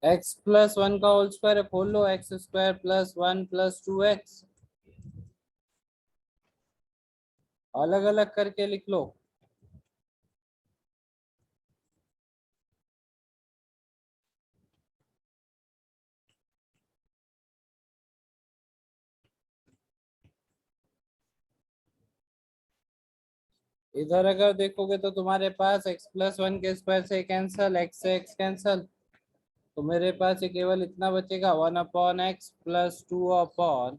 X plus one का whole square खोल लो, x square plus one plus two x, अलग अलग करके लिख लो। इधर अगर देखोगे तो तुम्हारे पास एक्स प्लस वन के स्क्वायर से कैंसल, एक्स से एक्स कैंसल, तो मेरे पास ये केवल इतना बचेगा, one upon x plus two upon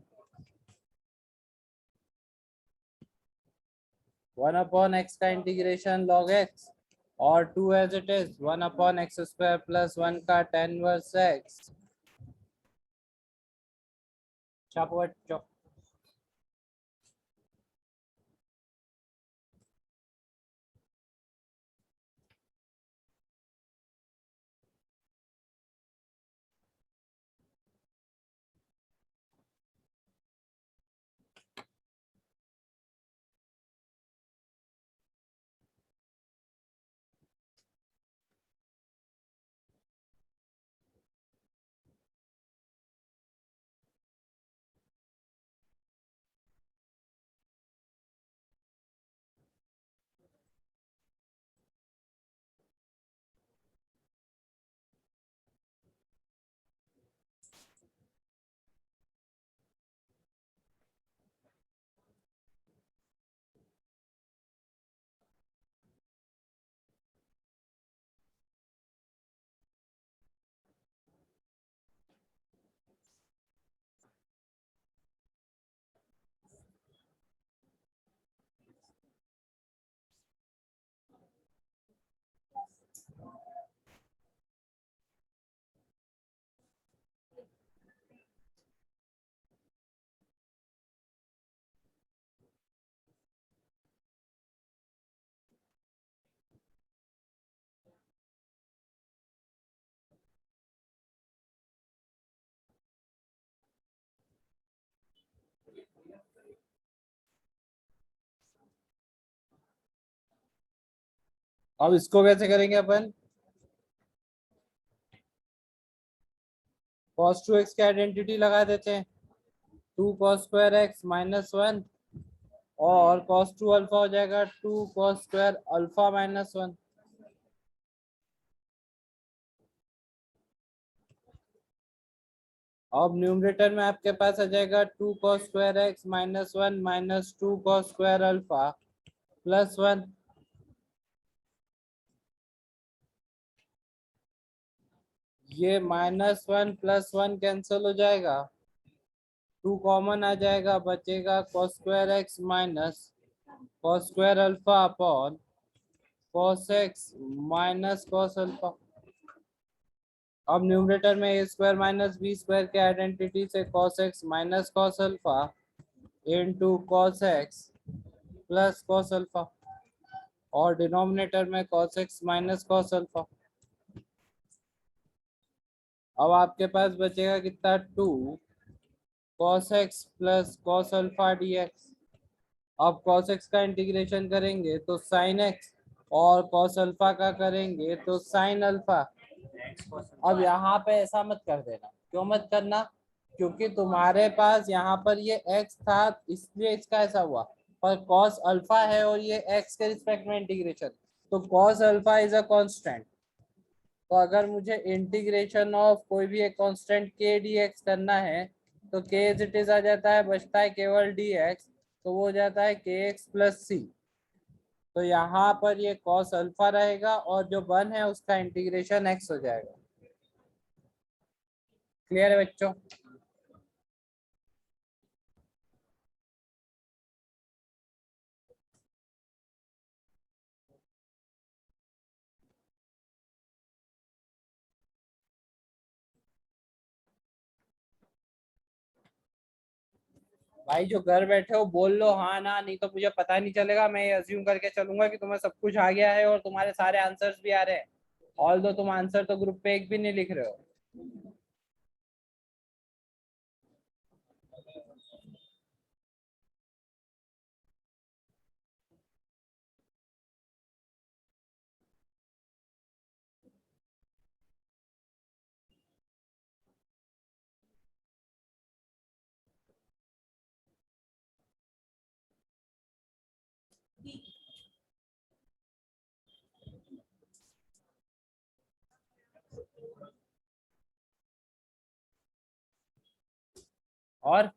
one upon x का इंटीग्रेशन लॉग एक्स, और two as it is, one upon x square plus one का टेन वर्स एक्स। चापो बच्चों। अब इसको कैसे करेंगे अपन? cos टू एक्स की आइडेंटिटी लगा देते हैं, two cos square x minus one, और cos टू अल्फा हो जाएगा two cos square alpha minus one. अब न्यूमरेटर में आपके पास आ जाएगा two cos square x minus one minus two cos square alpha plus one. ये minus one plus one cancel हो जाएगा, टू कॉमन आ जाएगा, बचेगा cos square x minus cos square alpha upon cos x minus cos alpha. अब numerator में a square minus b square के identity से cos x minus cos alpha into cos x plus cos alpha, और denominator में cos x minus cos alpha. अब आपके पास बचेगा कितना, two cos x plus cos alpha d x. अब cos x का इंटीग्रेशन करेंगे तो sin x, और cos अल्फा का करेंगे तो sin अल्फा। अब यहाँ पे ऐसा मत कर देना, क्यों मत करना? क्योंकि तुम्हारे पास यहाँ पर ये x था इसलिए इसका ऐसा हुआ, पर cos अल्फा है और ये x के रिस्पेक्ट में इंटीग्रेशन, तो cos alpha is a constant. तो अगर मुझे इंटीग्रेशन ऑफ कोई भी एक कांस्टेंट k dx करना है तो k एज इट इज आ जाता है, बचता है केवल dx, तो वो हो जाता है kx प्लस सी। तो यहाँ पर ये cos अल्फा रहेगा और जो वन है उसका इंटीग्रेशन x हो जाएगा। क्लियर है बच्चों? भाई जो घर बैठे हो बोल लो हाँ ना, नहीं तो मुझे पता नहीं चलेगा, मैं ये अज्यूम करके चलूंगा कि तुम्हें सब कुछ आ गया है और तुम्हारे सारे आंसर्स भी आ रहे हैं, ऑल दो तुम आंसर तो ग्रुप पे एक भी नहीं लिख रहे हो। और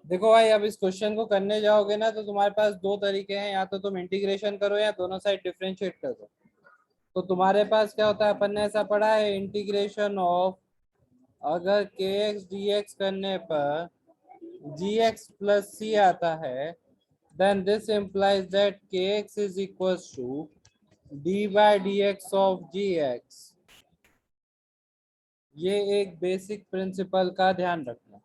देखो भाई, अब इस क्वेश्चन को करने जाओगे ना तो तुम्हारे पास दो तरीके हैं, या तो तुम इंटीग्रेशन करो या दोनों साइड डिफरेंशिएट कर दो। तो तुम्हारे पास क्या होता है, अपन ने ऐसा पढ़ा है इंटीग्रेशन ऑफ, अगर के एक्स डी एक्स करने पर जी एक्स प्लस सी आता है, then this implies that kx is equals to d by dx of gx। ये एक बेसिक प्रिंसिपल का ध्यान रखना।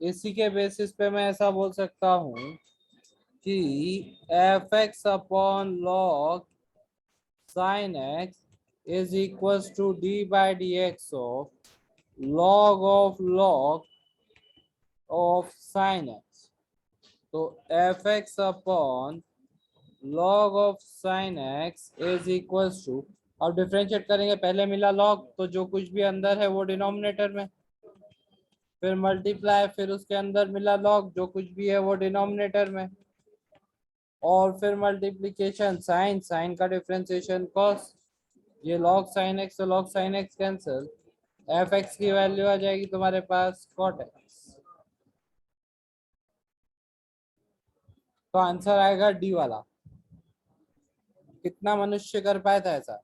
इसी के बेसिस पे मैं ऐसा बोल सकता हूँ कि f x upon log sine x is equals to d by d x of log of sine x. तो f x upon log of sine x is equals to, अब डिफरेंशिएट करेंगे, पहले मिला log तो जो कुछ भी अंदर है वो डिनोमिनेटर में, फिर मल्टीप्लाई, फिर उसके अंदर मिला log जो कुछ भी है वो डिनोमिनेटर में, और फिर मल्टीप्लीकेशन साइन, साइन का डिफरेंशिएशन cos, ये log साइन एक्स तो log sine x cancel, F x की वैल्यू आ जाएगी तुम्हारे पास cot x। तो आंसर आएगा डी वाला। कितना मनुष्य कर पाया था ऐसा?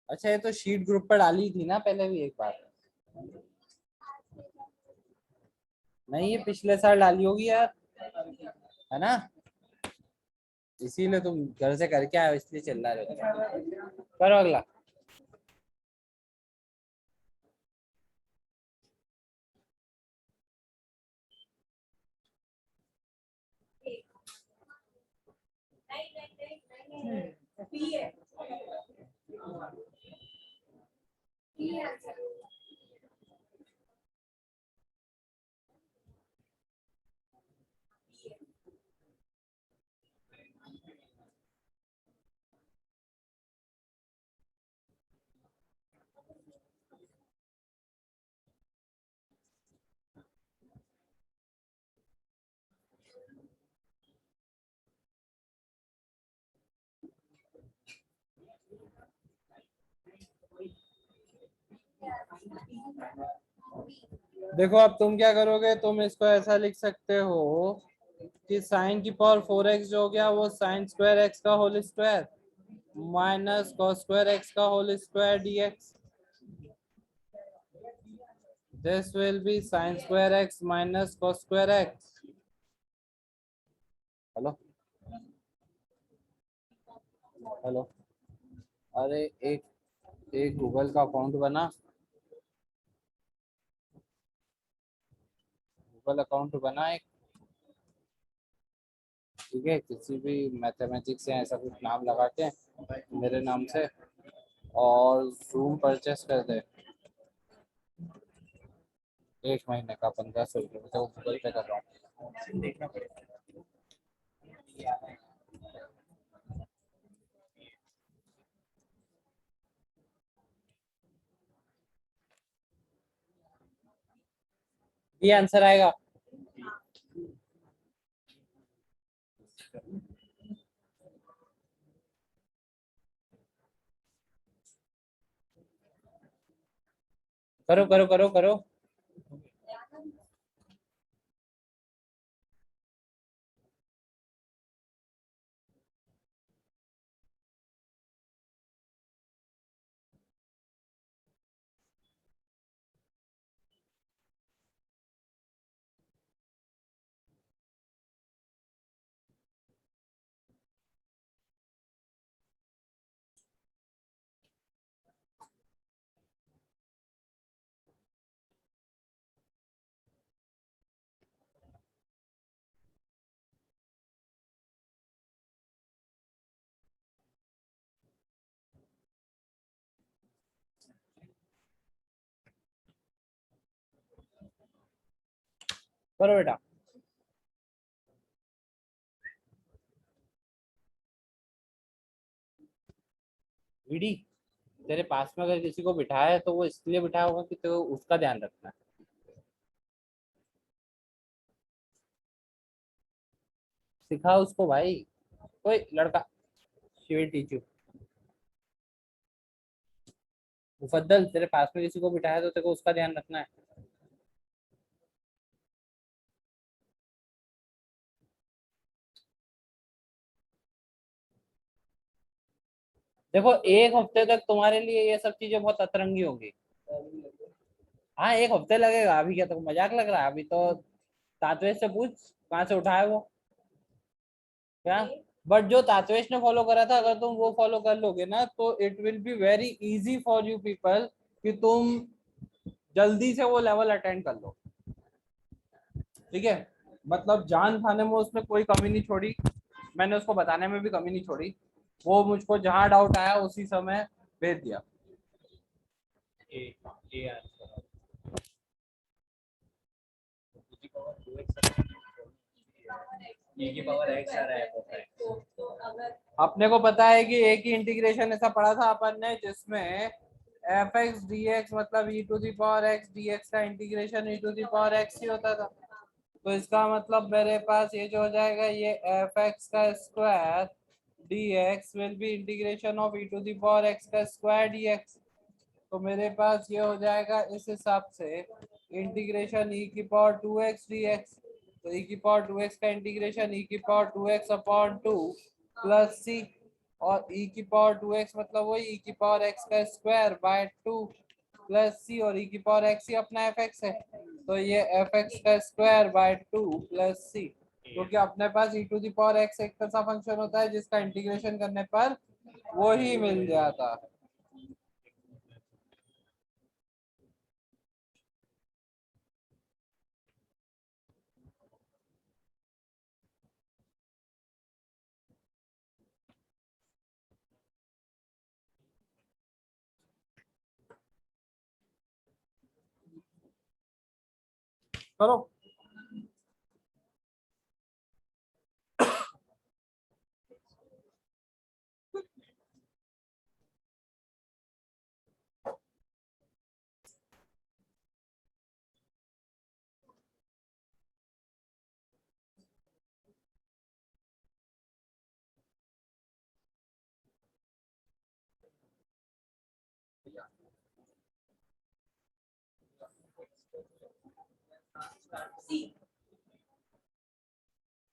अच्छा, ये तो शीट ग्रुप पर डाली थी ना पहले भी एक बार? नहीं, ये पिछले साल डाली होगी यार, है ना? इसीलिए तुम घर से करके आए हो, इसलिए चिल्ला रहे हो। करो अगला। देखो, अब तुम क्या करोगे, तुम इसको ऐसा लिख सकते हो कि साइन की पावर 4x जो हो गया वो साइन स्क्वायर एक्स का whole square minus cos square x का whole square dx. This will be sine square x minus cos square x. Hello, hello. अरे एक एक गूगल का अकाउंट बना, गूगल अकाउंट बना एक, ठीक है, किसी भी मैथमेटिक्स या ऐसा कुछ नाम लगा के मेरे नाम से, और जूम परचेस कर दे। 1 महीने का 1500 रुपये तो गूगल पे कर रहा हूँ, देखना पड़ेगा। ये आंसर आएगा। करो करो करो करो। करो बेटा। वीडी, तेरे पास में अगर किसी को बिठाया है तो वो इसलिए बिठाया होगा कि तो उसका ध्यान रखना है। सिखा उसको भाई। कोई लड़का। She teach you. मुफद्दल, तेरे पास में किसी को बिठाया है तो तेरे को उसका ध्यान रखना है। देखो, एक हफ्ते तक तुम्हारे लिए ये सब चीजें बहुत अतरंगी होंगी। हाँ, एक हफ्ते लगेगा। अभी क्या तो मजाक लग रहा है? अभी तो तातवेश से पूछ कहाँ से उठाया वो। क्या? बट जो तातवेश ने फॉलो करा था, अगर तुम वो फॉलो कर लोगे ना तो it will be very easy for you people कि तुम जल्दी से वो लेवल अटेंड कर लो। ठीक है। मतलब जान खाने में उसने कोई कमी नहीं छोड़ी, मैंने उसको बताने में भी कमी नहीं छोड़ी। वो मुझको जहां डाउट आया उसी समय भेज दिया। A answer. e की पावर x आ रहा है। अपने को पता है कि एक ही इंटीग्रेशन ऐसा पढ़ा था अपन ने जिसमें एफ एक्स डी एक्स मतलब e to the power x d x का integration e to the power x ही होता था। तो इसका मतलब मेरे पास ये जो हो जाएगा, ये एफ एक्स का square d x will be integration of e to the power x का स्क्वायर डी एक्स। तो मेरे पास ये हो जाएगा इस हिसाब से इंटीग्रेशन ई की power to x d x. तो ई की पावर टू एक्स का इंटीग्रेशन ई की power to x upon two plus c. और ई की पावर टू एक्स मतलब वही ई की पावर एक्स का square by two plus c. और ई की पावर एक्स ही अपना एफ एक्स है, तो ये एफ एक्स का स्क्वायर बाय टू प्लस सी। क्योंकि अपने पास ई टू दी पावर एक्स एक ऐसा फंक्शन होता है जिसका इंटीग्रेशन करने पर वो ही मिल जाता है। करो।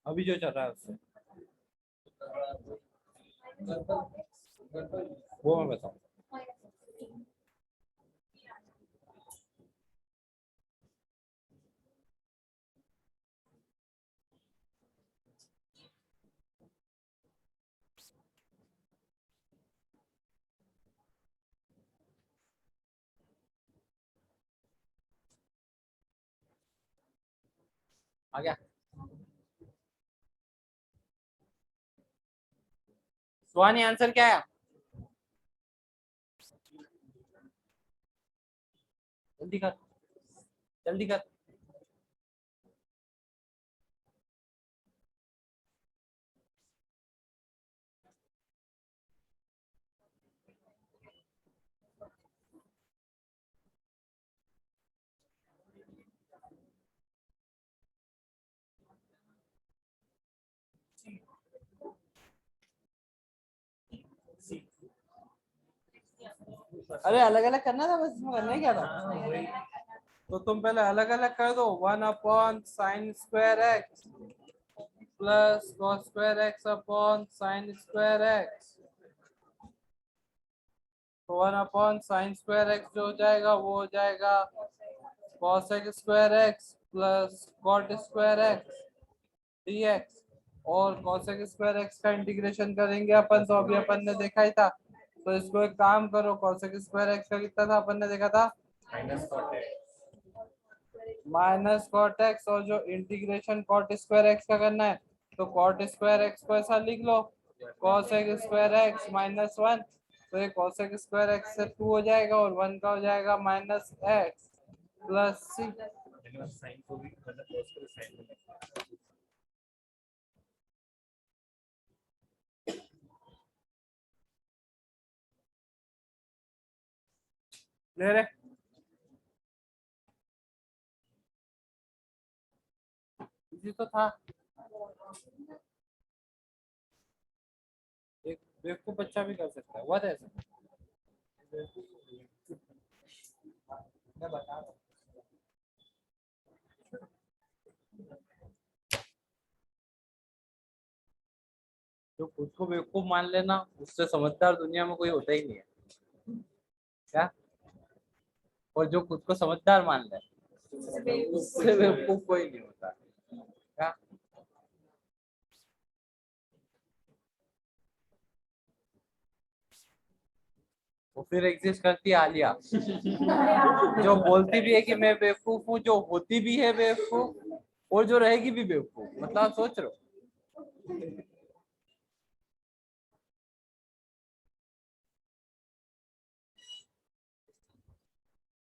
अभी जो चल रहा है उससे वो मैं बताऊँ। आ गया। सुहानी आंसर क्या है? जल्दी कर, जल्दी कर। अरे अलग अलग करना था बस, इसमें करना ही क्या था। तो तुम पहले अलग अलग कर दो, 1/sin² x plus cos² x upon sin²x। तो 1/sin² x जो हो जाएगा वो हो जाएगा cos² x plus cot² x dx। और cos² x का इंटीग्रेशन करेंगे अपन, तो अभी अपन ने देखा ही था। तो इसको एक काम करो, cos² x का कितना था अपन ने देखा था, -cot x। और जो इंटीग्रेशन cot²x का करना है, तो cot²x को ऐसा लिख लो, cos² x -1। तो ये cos² x से 2 हो जाएगा और 1 का हो जाएगा -x प्लस c। ले रहे इसी तो था। एक बेवकूफ बच्चा भी कर सकता है, व्हाट ऐसा। मैं बता रहा हूँ। जो खुद को बेवकूफ मान लेना, उससे समझदार दुनिया में कोई होता ही नहीं है क्या। और जो खुद को समझदार मान ले, उससे बेवकूफ कोई नहीं होता क्या। वो फिर एग्जिस्ट करती है आलिया, जो बोलती भी है कि मैं बेवकूफ हूँ, जो होती भी है बेवकूफ, और जो रहेगी भी बेवकूफ। मतलब आप सोच रहे हो।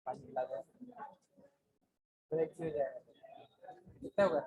पानी मिला दो, फिर एक हो जाएगा। कितना होगा।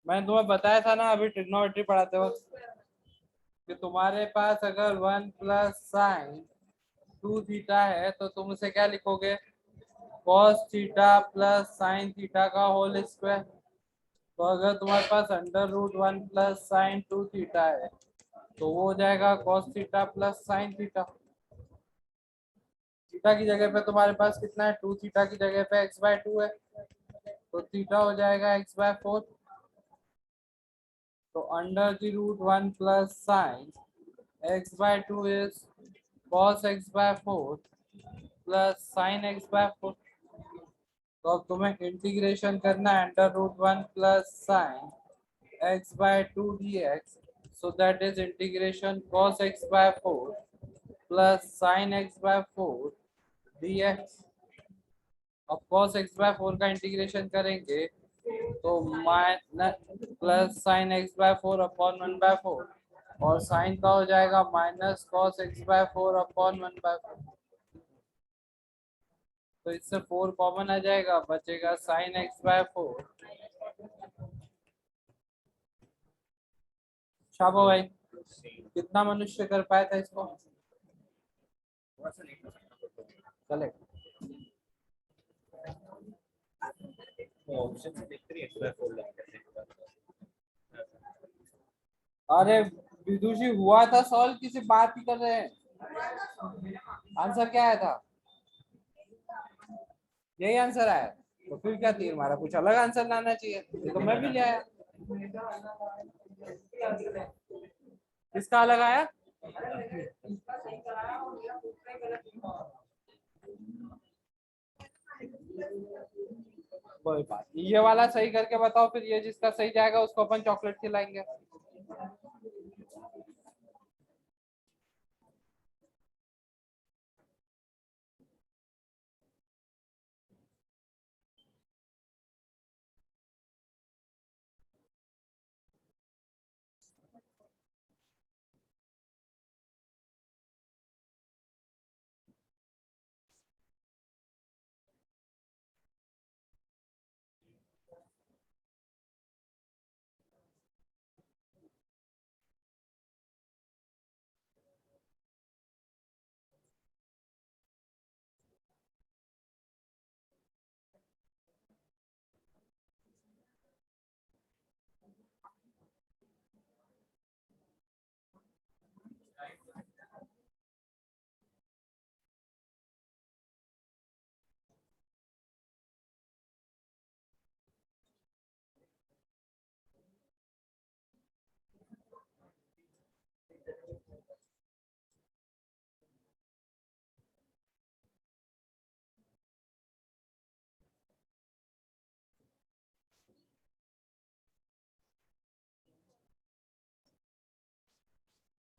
मैंने तुम्हें बताया था ना अभी ट्रिग्नोमेट्री पढ़ाते वक्त, कि तुम्हारे पास अगर 1 + sin 2 थीटा है, तो तुम उसे क्या लिखोगे, cos theta plus sine theta का होल स्क्वायर। तो अगर तुम्हारे पास √1 + sin 2 थीटा है, तो वो हो जाएगा cos theta plus sine theta. Theta की जगह पे तुम्हारे पास कितना है, 2 थीटा की जगह पे x/2 है, तो थीटा हो जाएगा x/4। तो √1 + sin x/2 is cos x/4 plus sin x/4। तो अब तुम्हें इंटीग्रेशन करना है √1 + sin x/2 dx। so that is integration cos x/4 plus sin x/4 dx। अब cos x/4 का इंटीग्रेशन करेंगे, तो minus plus sign x/4 upon 1/4, और साइन का हो जाएगा -cos x/4 अपॉन 1/4। तो इससे 4 कॉमन आ जाएगा, बचेगा साइन x/4। शाबा भाई, कितना मनुष्य कर पाया था इसको। चले अरे विदुषी हुआ था सॉल्व, किसी बात ही कर रहे हैं। आंसर क्या आया था, यही आंसर आया। तो फिर क्या तीर मारा, कुछ अलग आंसर लाना चाहिए, ये तो मैं भी ले आया। किसका अलग आया। कोई बात नहीं, ये वाला सही करके बताओ, फिर ये जिसका सही जाएगा उसको अपन चॉकलेट खिलाएंगे।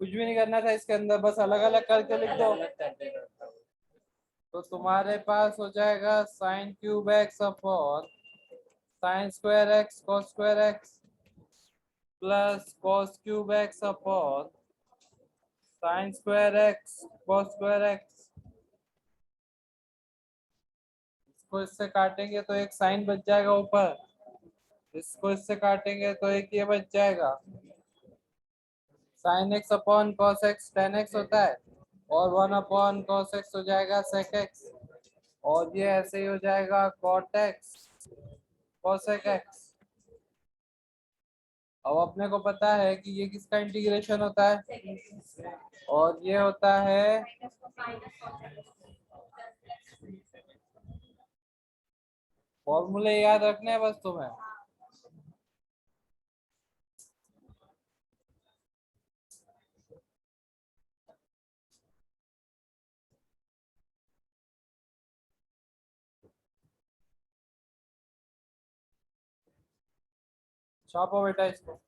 कुछ भी नहीं करना था इसके अंदर, बस अलग अलग करके लिख दो। तो तुम्हारे पास हो जाएगा sine cube x upon sine square x cos square x plus cos cube x upon sine square x cos square x. इसको इससे काटेंगे तो एक साइन बच जाएगा ऊपर, इसको इससे काटेंगे तो एक ये बच जाएगा। Sine x upon cos x ten x होता है और वन अपॉन कॉस एक्स हो जाएगा सेक एक्स, और ये ऐसे ही हो जाएगा कॉट एक्स कॉसेक एक्स। अब अपने को पता है कि ये किसका इंटीग्रेशन होता है, और ये होता है फॉर्मूले याद रखने हैं बस तुम्हें। छापो बेटा इसको।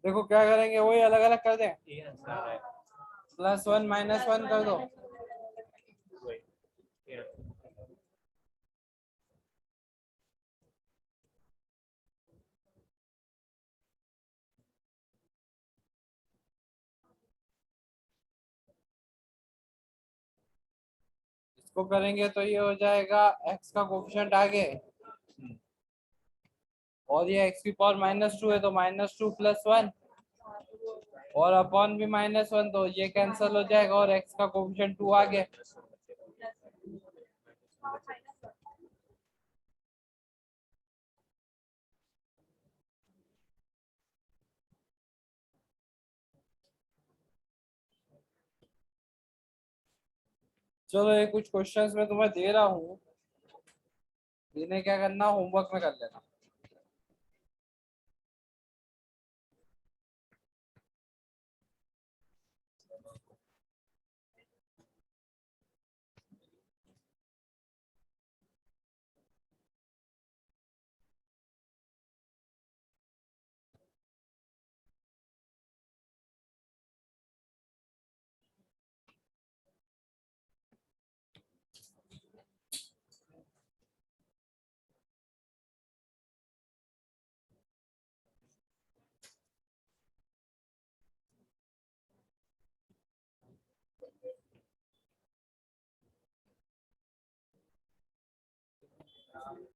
देखो क्या करेंगे, वही अलग अलग कर दें, प्लस वन माइनस वन कर दो। इसको करेंगे तो ये हो जाएगा x का कोफिशिएंट आगे, और ये x की पावर माइनस टू है तो माइनस टू प्लस वन, और अपॉन भी माइनस वन, तो ये कैंसिल हो जाएगा और x का कोफिशिएंट टू आगे। चलो ये कुछ क्वेश्चंस मैं तुम्हें दे रहा हूँ, इन्हें क्या करना, होमवर्क में कर लेना।